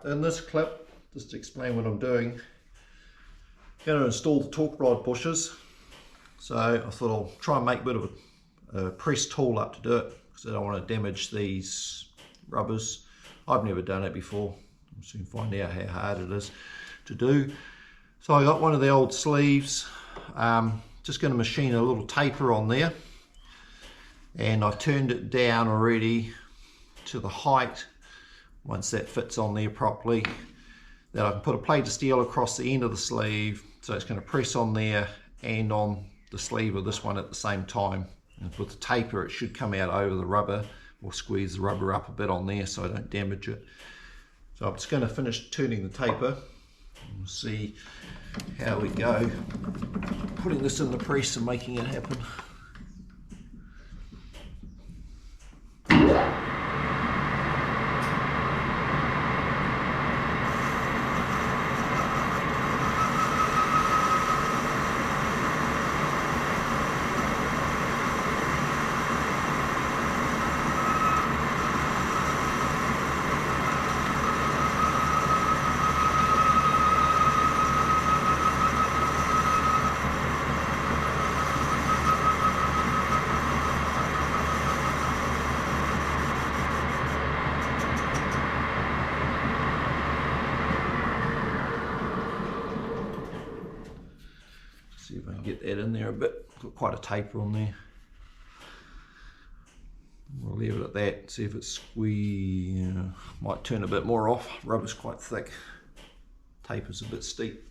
in this clip, just to explain what I'm doing, I'm going to install the torque rod bushes. So I thought I'll try and make a bit of a press tool up to do it, because I don't want to damage these rubbers. I've never done it before. I'll soon find out how hard it is to do. So I got one of the old sleeves, just going to machine a little taper on there, and I've turned it down already to the height, once that fits on there properly, that I can put a plate of steel across the end of the sleeve, so it's going to press on there and on the sleeve of this one at the same time. And with the taper, it should come out over the rubber, or squeeze the rubber up a bit on there so I don't damage it. So I'm just going to finish turning the taper. We'll see how we go putting this in the press and making it happen. See if I can get that in there a bit. Got quite a taper on there. We'll leave it at that. See if it's squeeze. Might turn a bit more off. Rubber's quite thick. Taper's a bit steep.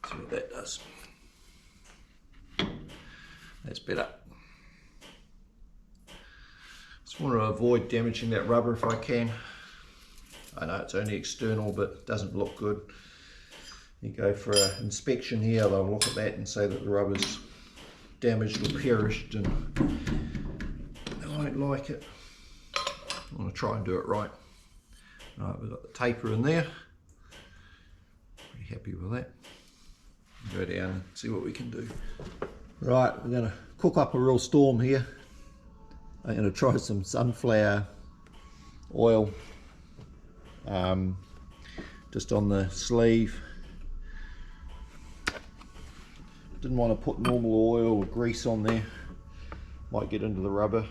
See what that does. That's better. Just want to avoid damaging that rubber if I can. I know it's only external, but it doesn't look good. You go for an inspection here, they'll look at that and say that the rubber's damaged or perished, and they won't like it. I want to try and do it right. Right, we've got the taper in there. Pretty happy with that. Go down and see what we can do. Right, we're going to cook up a real storm here. I'm going to try some sunflower oil just on the sleeve. Didn't want to put normal oil or grease on there, might get into the rubber.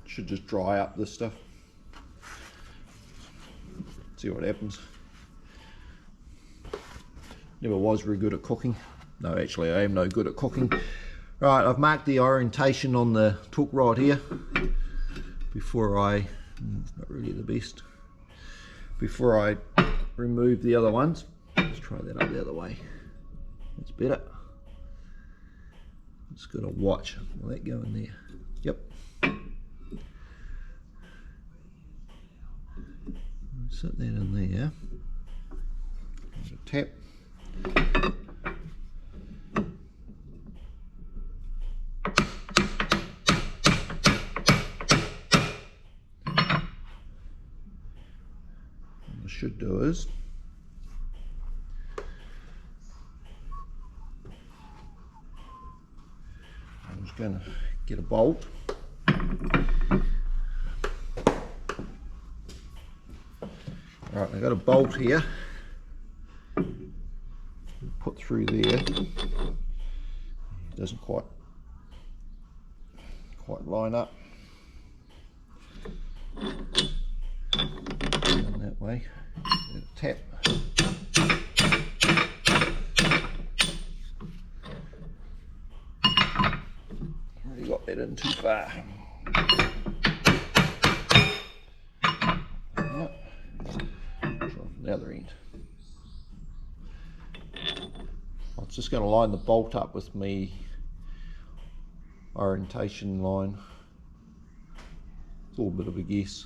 Should just dry up this stuff. See what happens. Never was very good at cooking. No, actually I am no good at cooking. Right, I've marked the orientation on the torque rod here before I, it's not really the best, before I remove the other ones. Let's try that up the other way. That's better. Just gotta watch. Will that go in there? Yep. Set that in there. Tap. What I should do is I'm just going to get a bolt. Right, I've got a bolt here. through there. It doesn't quite line up. And that way, tap. Already got that in too far. Right. Try from the other end. I'm just going to line the bolt up with me orientation line. It's all a bit of a guess.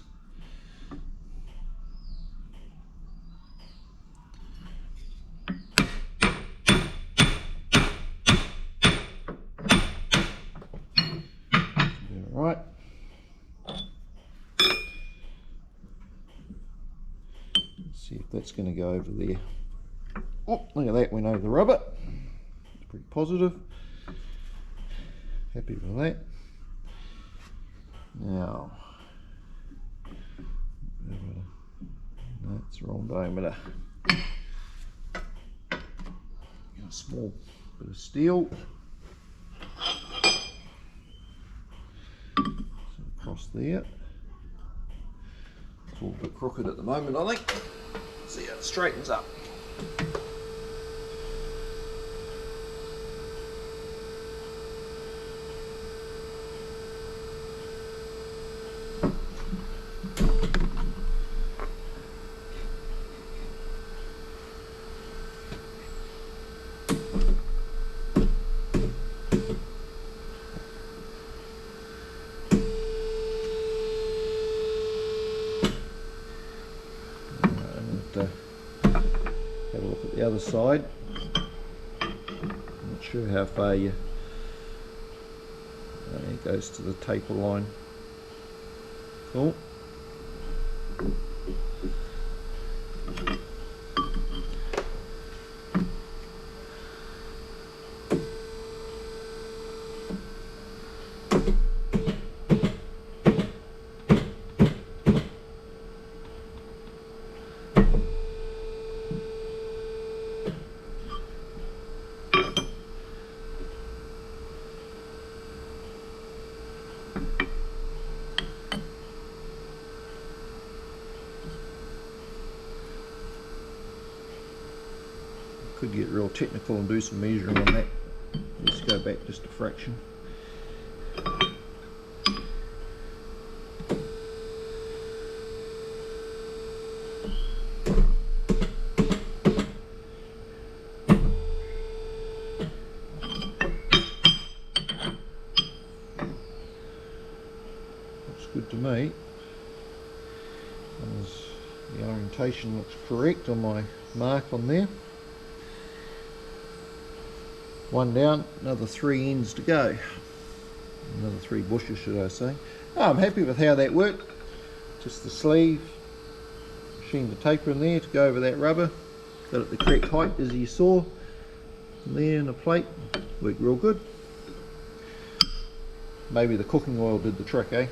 Right. Let's see if that's going to go over there. Oh, look at that, went over the rubber. It's pretty positive. Happy with that. Now, no, it's the wrong diameter. Got a small bit of steel. So across there. It's all a bit crooked at the moment, I think. See how it straightens up. Have a look at the other side. Not sure how far it goes to the taper line. Cool. Could get real technical and do some measuring on that. Let's go back just a fraction. Looks good to me. The orientation looks correct on my mark on there. One down, another 3 ends to go. Another 3 bushes, should I say. Oh, I'm happy with how that worked. Just the sleeve, machined the taper in there to go over that rubber. Got it the correct height as you saw. And there in the plate, worked real good. Maybe the cooking oil did the trick, eh?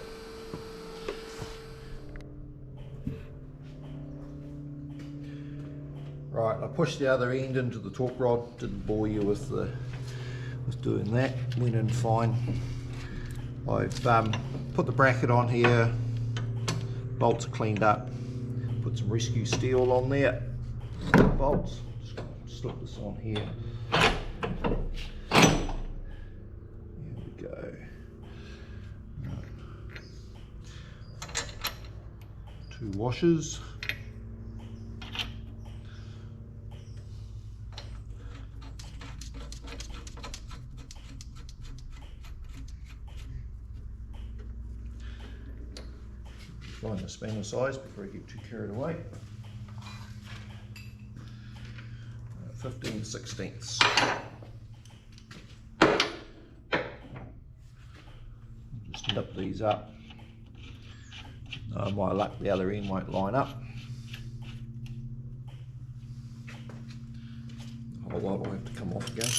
Right, I pushed the other end into the torque rod. Didn't bore you with doing that. Went in fine. I've put the bracket on here. Bolts are cleaned up. Put some rescue steel on there. Bolts. Just slip this on here. Here we go. Right. 2 washers. Find the spanner size before I get too carried away. 15/16. Just nip these up. My luck, the other end won't line up. A whole lot will have to come off again.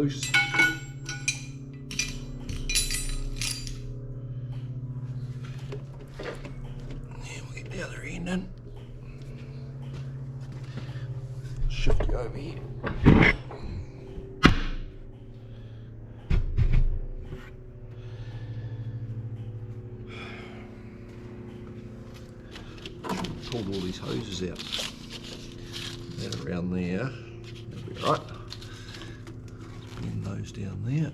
loose. Yeah, we'll get the other end in. Shift it over here. Pulled all these hoses out. That around there. That'll be right. Bend those down there.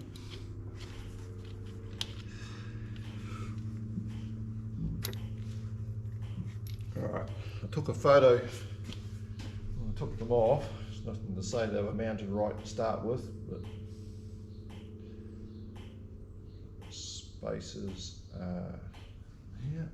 Alright, I took a photo when I took them off. There's nothing to say they were mounted right to start with, but spaces here.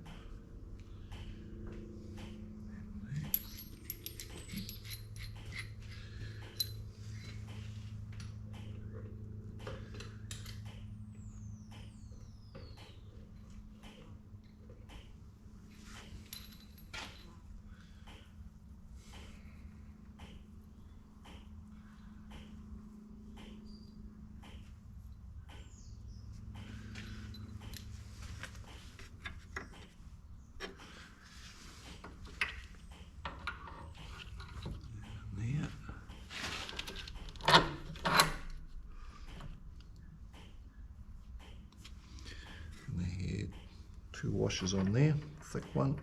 Two washers on there, thick one,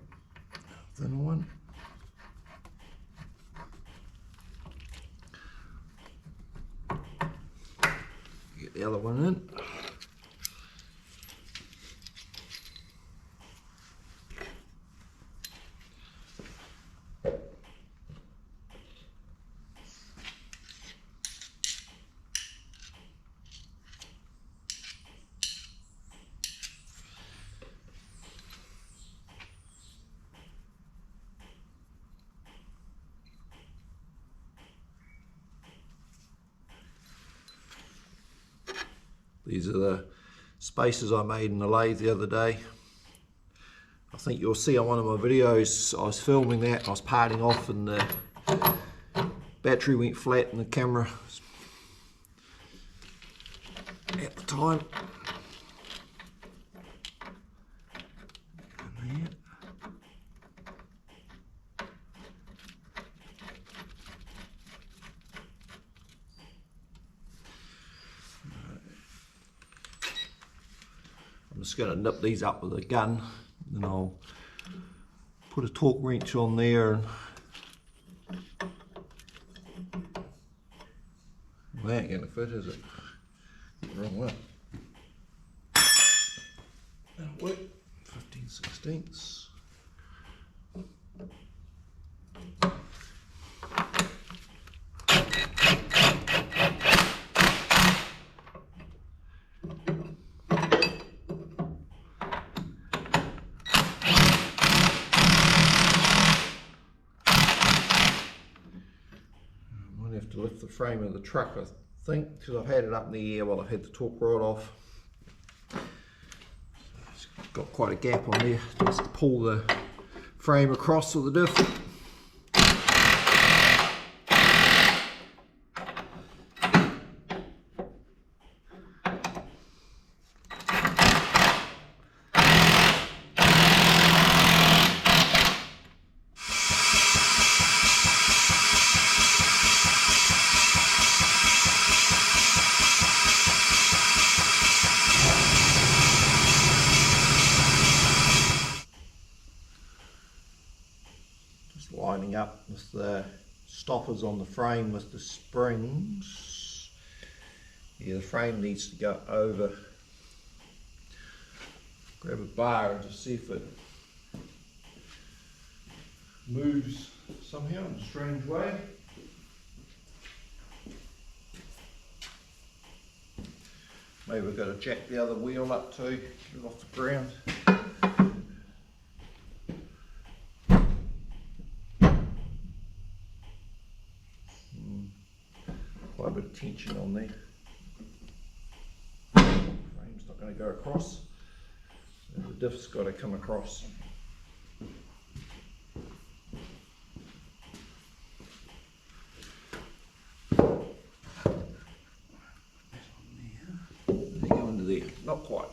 thin one. Get the other one in. These are the spaces I made in the lathe the other day. I think you'll see on one of my videos, I was filming that, I was parting off and the battery went flat in the camera at the time. And there. I'm just going to nip these up with a gun, and I'll put a torque wrench on there. And that ain't going to fit, is it? Wrong one. That'll work. 15/16. To lift the frame of the truck, I think, because I've had it up in the air while I've had the torque rod off. It's got quite a gap on there, just to pull the frame across with the diff. Lining up with the stoppers on the frame with the springs. Yeah, the frame needs to go over. Grab a bar and just see if it moves somehow in a strange way. Maybe we've got to jack the other wheel up too, get it off the ground. Quite a bit of tension on there. Frame's not going to go across, so the diff's got to come across. there, not quite.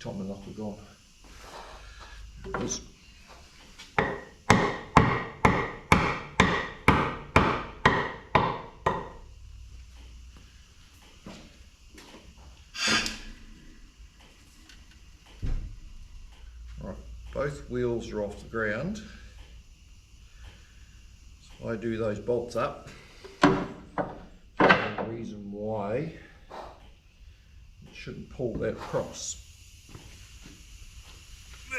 Time to knock it on. Right, both wheels are off the ground. So I do those bolts up. And the reason why it shouldn't pull that across.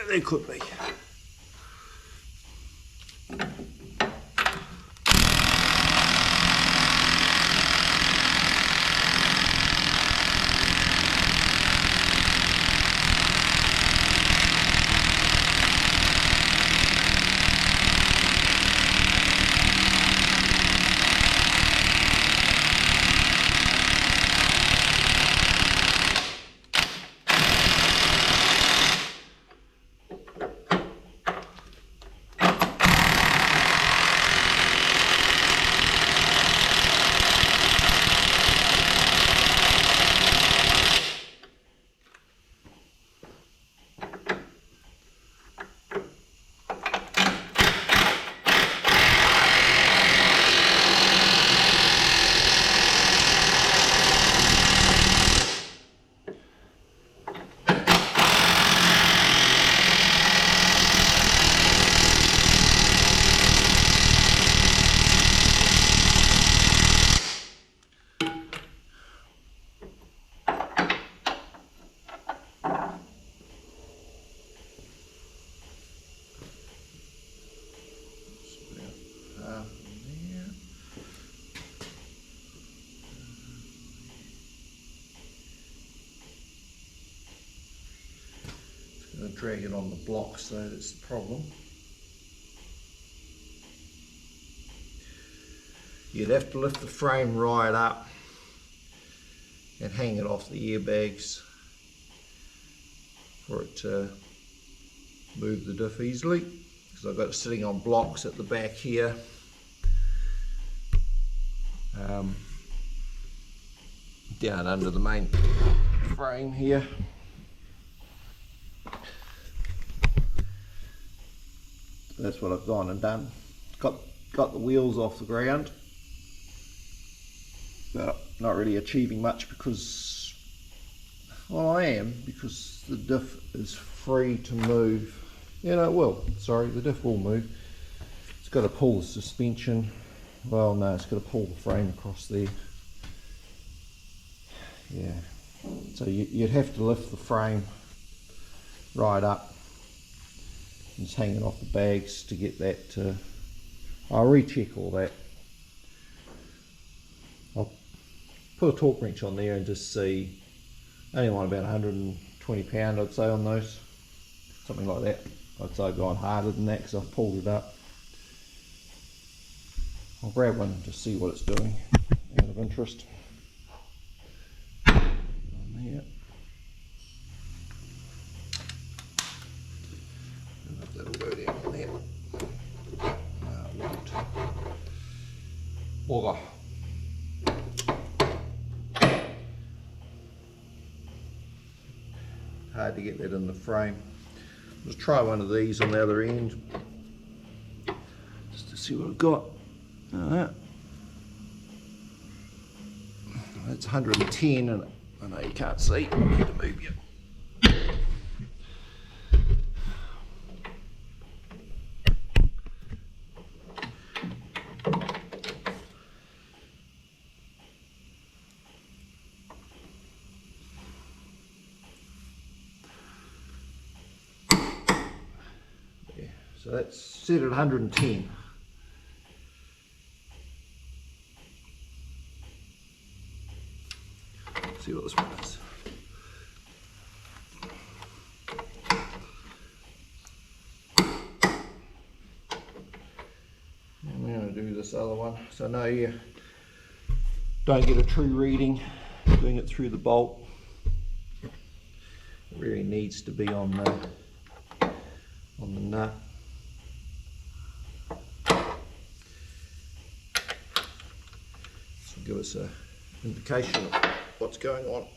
There could be. Drag it on the block, so that's the problem. You'd have to lift the frame right up and hang it off the airbags for it to move the diff easily, because I've got it sitting on blocks at the back here. Down under the main frame here. That's what I've gone and done. Got the wheels off the ground, but not really achieving much because, well, I am, because the diff is free to move. Yeah, no, it will. Sorry, the diff will move. It's got to pull the suspension. Well, no, it's got to pull the frame across there. Yeah. So you'd have to lift the frame right up. Just hanging off the bags to get that. I'll recheck all that. I'll put a torque wrench on there and just see. Only want about 120 pound, I'd say, on those, something like that. I'd say I've gone harder than that because I've pulled it up. I'll grab one to see what it's doing out of interest. On there. That'll go down on there. Auger. Hard to get that in the frame. Let's try one of these on the other end, just to see what I've got. That's 110, and I know you can't see. I need to move you. So that's set at 110. Let's see what this one is. And we're going to do this other one. So no, you don't get a true reading doing it through the bolt. It really needs to be on the nut. This will give us an indication of what's going on.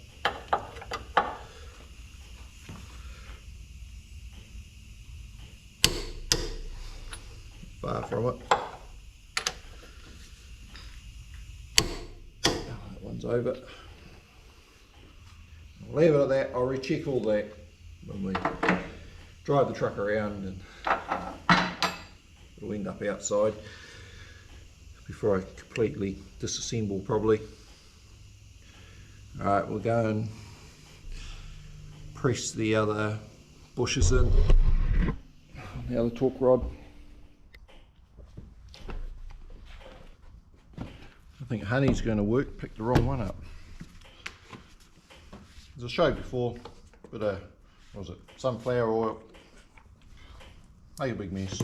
Far from it. That one's over. I'll leave it at that. I'll recheck all that when we drive the truck around, and it'll end up outside before I completely disassemble probably. Alright, we'll go and press the other bushes in on the other torque rod. I think honey's going to work. Picked the wrong one up. As I showed before, but what was it? Sunflower oil. Make a big mess.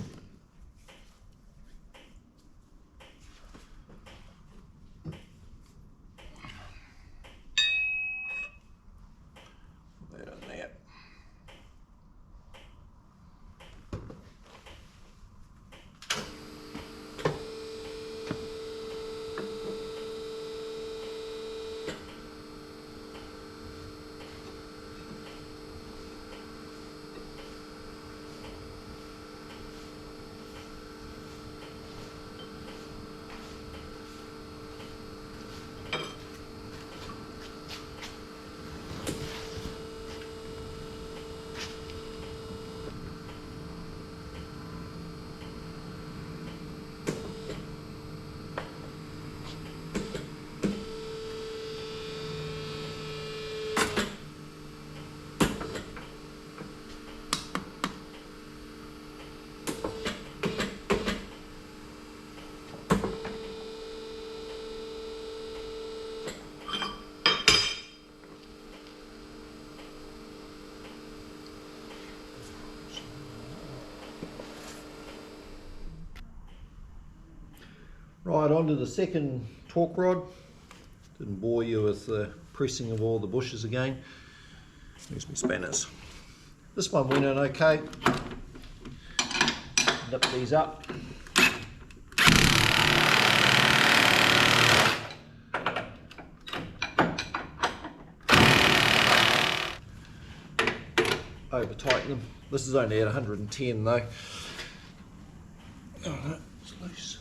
Put that in there. Right, onto the second torque rod. Didn't bore you with the pressing of all the bushes again. Here's my spanners. This one went in okay. Nip these up. Over tighten them. This is only at 110 though. Oh no, it's loose.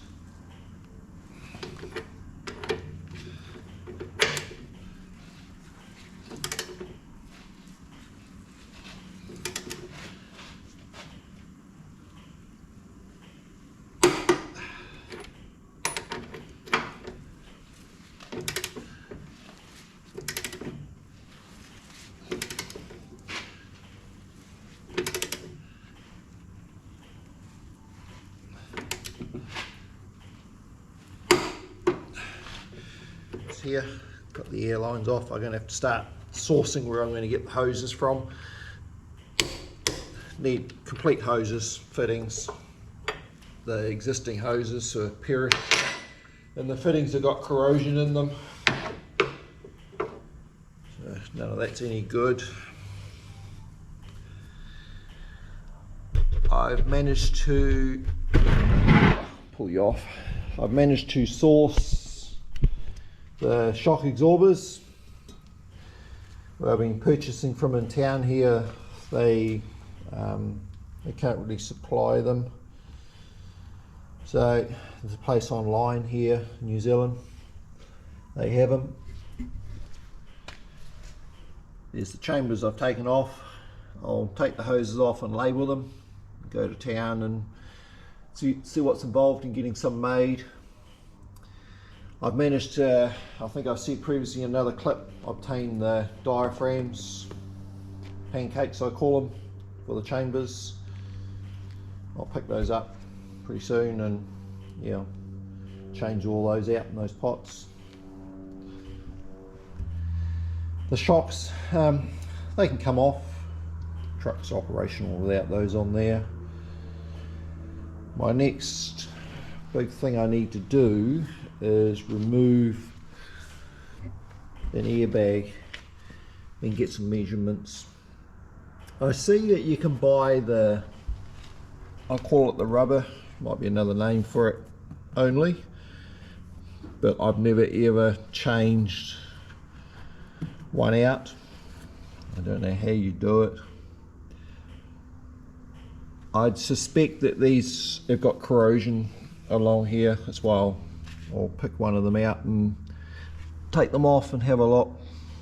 Here, got the air lines off. I'm going to have to start sourcing where I'm going to get the hoses from. Need complete hoses, fittings. The existing hoses are perished, and the fittings have got corrosion in them. So none of that's any good. I've managed to pull you off. I've managed to source the shock absorbers where I've been purchasing from in town here. They can't really supply them, so there's a place online here in New Zealand, they have them. There's the chambers I've taken off. I'll take the hoses off and label them, go to town and see what's involved in getting some made. I've managed to, I think I've said previously in another clip, obtain the diaphragms, pancakes I call them, for the chambers. I'll pick those up pretty soon and yeah, change all those out in those pots. The shocks, they can come off. Truck's operational without those on there. My next big thing I need to do is remove an airbag and get some measurements. I see that you can buy the, I'll call it the rubber, might be another name for it only, but I've never ever changed one out. I don't know how you do it. I'd suspect that these have got corrosion along here. That's why I'll pick one of them out and take them off and have a look.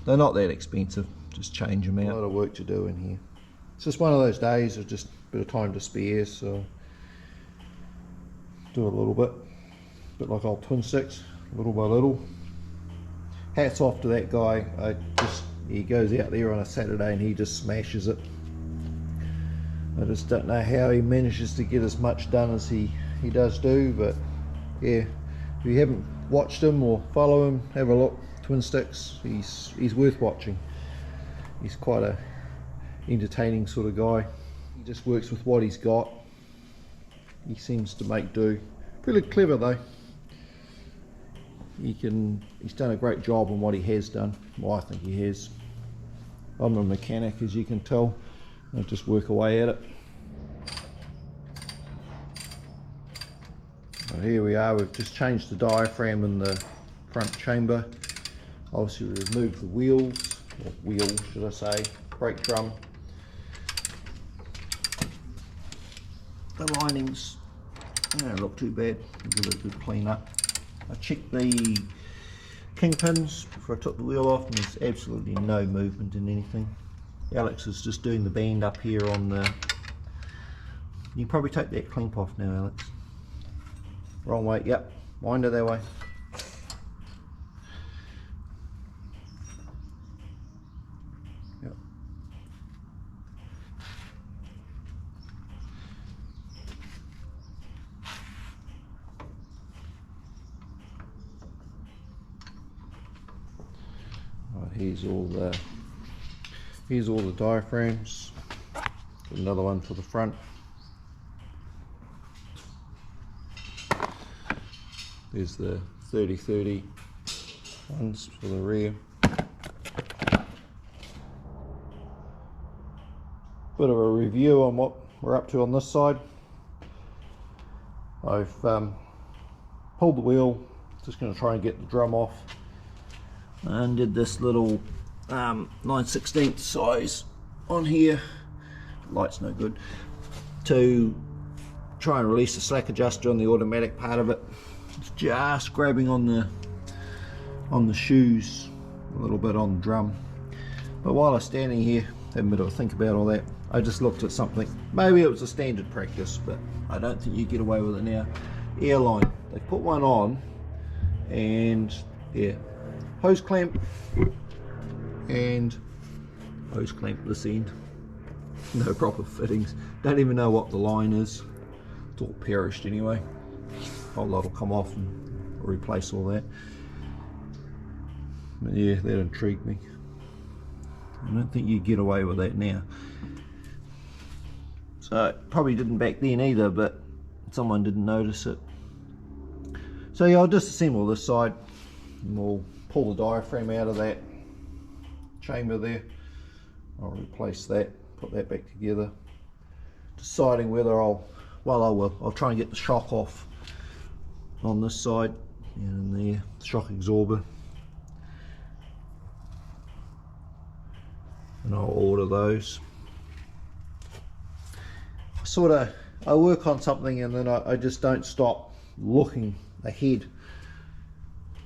They're not that expensive, just change them out. A lot of work to do in here. It's just one of those days of just a bit of time to spare, so do a little bit like old twin sticks, little by little. Hats off to that guy. He goes out there on a Saturday and he just smashes it. I just don't know how he manages to get as much done as he does do, but yeah, if you haven't watched him or follow him, have a look. Twin sticks, he's worth watching. He's quite a entertaining sort of guy. He just works with what he's got. He seems to make do. Pretty clever though. He's done a great job on what he has done. Well, I think he has. I'm a mechanic, as you can tell. I just work away at it. So here we are, we've just changed the diaphragm in the front chamber. Obviously we removed the wheels, or wheel should I say, brake drum. The linings don't look too bad, give it a good clean up. I checked the kingpins before I took the wheel off and there's absolutely no movement in anything. Alex is just doing the band up here on the... You can probably take that clamp off now, Alex. Wrong way, yep, wind it that way. Yep. Right, here's all the diaphragms. Another one for the front. There's the 30-30 ones for the rear. Bit of a review on what we're up to on this side. I've pulled the wheel, just going to try and get the drum off, and did this little 9/16 size on here. Light's no good. To try and release the slack adjuster on the automatic part of it. It's just grabbing on the shoes, a little bit on the drum. But while I was standing here having a bit of a think about all that, I just looked at something. Maybe it was a standard practice, but I don't think you get away with it now. Airline, they put one on, and yeah, hose clamp and hose clamp this end. No proper fittings. Don't even know what the line is. It's all perished anyway. A whole lot will come off and replace all that. But yeah, that intrigued me. I don't think you get away with that now. So probably didn't back then either, but someone didn't notice it. So yeah, I'll disassemble this side and we'll pull the diaphragm out of that chamber there. I'll replace that, put that back together. Deciding whether I'll try and get the shock off on this side and there, shock absorber, and I'll order those. I work on something and then I just don't stop looking ahead.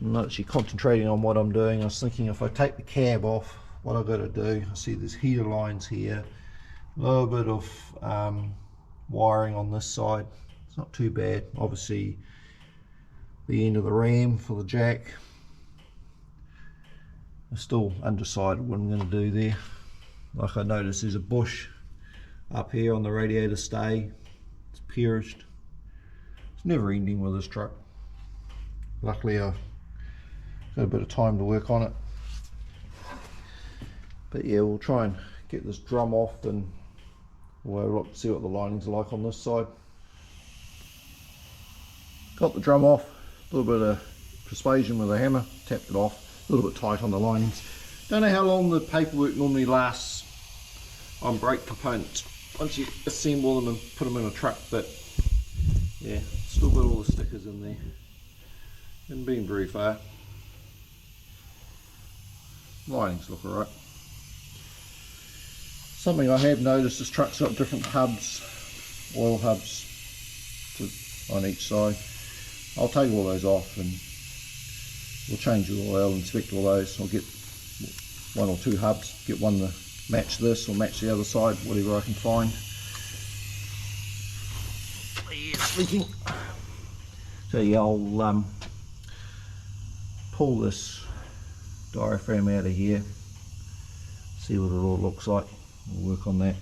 I'm not actually concentrating on what I'm doing. I was thinking, if I take the cab off, what I've got to do, I see there's heater lines here, a little bit of wiring on this side. It's not too bad. Obviously the end of the ram for the jack. I'm still undecided what I'm going to do there. Like I noticed there's a bush up here on the radiator stay. It's perished. It's never ending with this truck. Luckily I've got a bit of time to work on it. But yeah, we'll try and get this drum off and we'll see what the linings are like on this side. Got the drum off, a little bit of persuasion with a hammer, tapped it off, a little bit tight on the linings. Don't know how long the paperwork normally lasts on brake components once you assemble them and put them in a truck, but yeah, still got all the stickers in there. Hasn't been very far. Linings look alright. Something I have noticed, this truck's got different hubs, oil hubs on each side. I'll take all those off and we'll change the oil, inspect all those. I'll get 1 or 2 hubs, get one to match this or match the other side, whatever I can find. Leaking. So yeah, I'll pull this diaphragm out of here, see what it all looks like. We'll work on that.